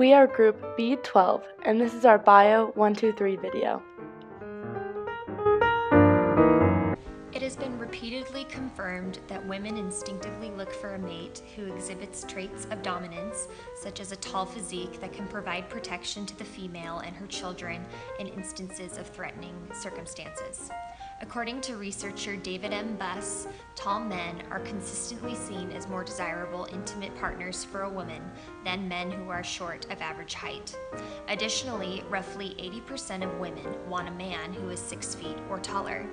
We are group B12, and this is our Bio 123 video. It has been repeatedly confirmed that women instinctively look for a mate who exhibits traits of dominance, such as a tall physique that can provide protection to the female and her children in instances of threatening circumstances. According to researcher David M. Buss, tall men are consistently seen as more desirable intimate partners for a woman than men who are short of average height. Additionally, roughly 80% of women want a man who is 6 feet or taller.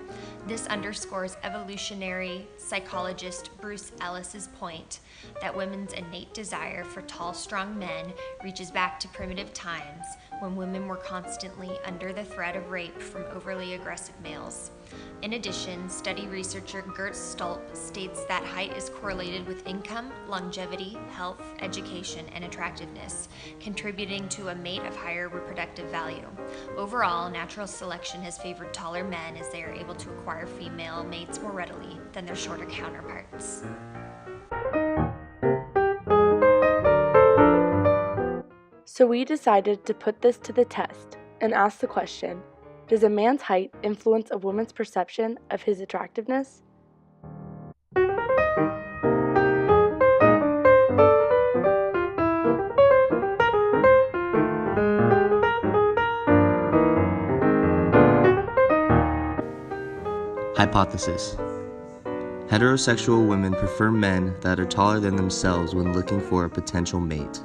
This underscores evolutionary psychologist Bruce Ellis's point that women's innate desire for tall, strong men reaches back to primitive times when women were constantly under the threat of rape from overly aggressive males. In addition, study researcher Gert Stolp states that height is correlated with income, longevity, health, education, and attractiveness, contributing to a mate of higher reproductive value. Overall, natural selection has favored taller men as they are able to acquire female mates more readily than their shorter counterparts. So we decided to put this to the test and ask the question, does a man's height influence a woman's perception of his attractiveness? Hypothesis. Heterosexual women prefer men that are taller than themselves when looking for a potential mate.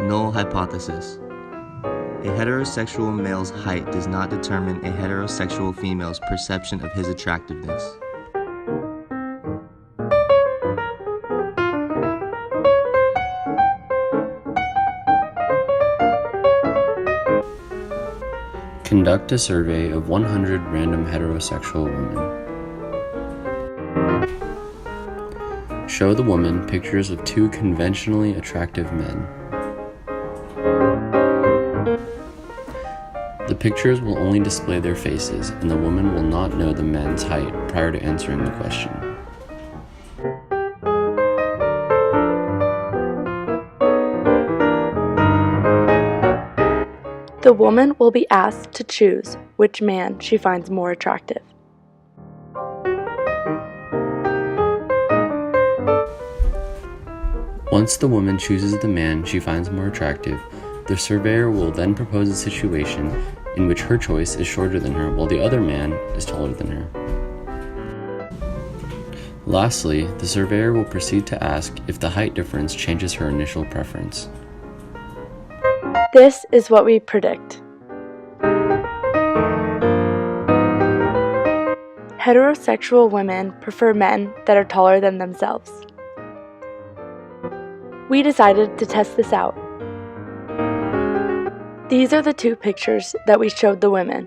Null hypothesis. A heterosexual male's height does not determine a heterosexual female's perception of his attractiveness. Conduct a survey of 100 random heterosexual women. Show the woman pictures of 2 conventionally attractive men. The pictures will only display their faces, and the woman will not know the men's height prior to answering the question. The woman will be asked to choose which man she finds more attractive. Once the woman chooses the man she finds more attractive, the surveyor will then propose a situation in which her choice is shorter than her while the other man is taller than her. Lastly, the surveyor will proceed to ask if the height difference changes her initial preference. This is what we predict. Heterosexual women prefer men that are taller than themselves. We decided to test this out. These are the 2 pictures that we showed the women.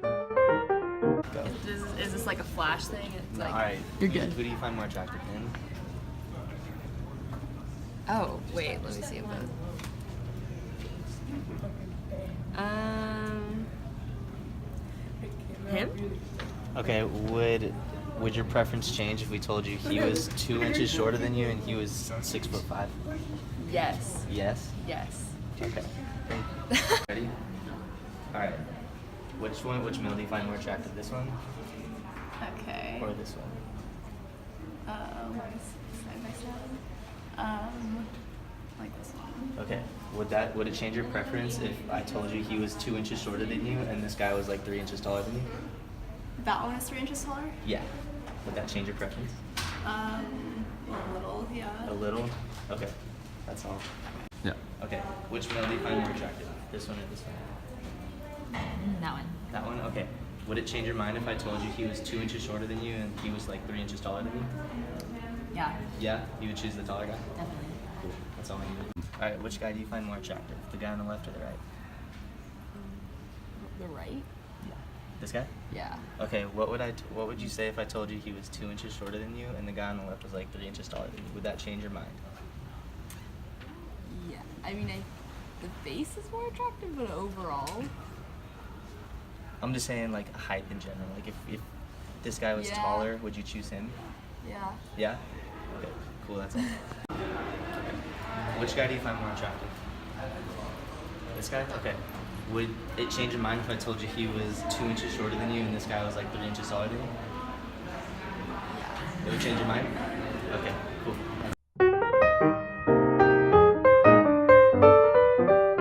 Is this like a flash thing? It's like, Alright, you're good. Who do you find more attractive in? Oh, wait, let me see. Him? Okay, would your preference change if we told you he was 2 inches shorter than you and he was 6'5"? Yes. Yes? Yes. Okay. Ready? Alright. Which male do you find more attractive? This one? Okay. Or this one? Side by side. Like this one. Okay. Would it change your preference if I told you he was 2 inches shorter than you and this guy was like 3 inches taller than you? That one is 3 inches taller? Yeah. Would that change your preference? A little, yeah. A little? Okay. That's all. Yeah. Okay. Which male do you find more attractive? This one or this one? That one. That one? Okay. Would it change your mind if I told you he was 2 inches shorter than you and he was like 3 inches taller than you? Yeah. Yeah? You would choose the taller guy? Definitely. Cool. That's all I needed. Alright, which guy do you find more attractive? The guy on the left or the right? The right? Yeah. This guy? Yeah. Okay, what would you say if I told you he was 2 inches shorter than you and the guy on the left was like 3 inches taller than you? Would that change your mind? Yeah. I mean, the face is more attractive, but overall. I'm just saying, like, height in general. Like, if this guy was Yeah. taller, would you choose him? Yeah. Yeah? Okay, cool, that's all. Which guy do you find more attractive? This guy? Okay. Would it change your mind if I told you he was 2 inches shorter than you and this guy was like 3 inches taller than you? Yeah. It would change your mind? Okay.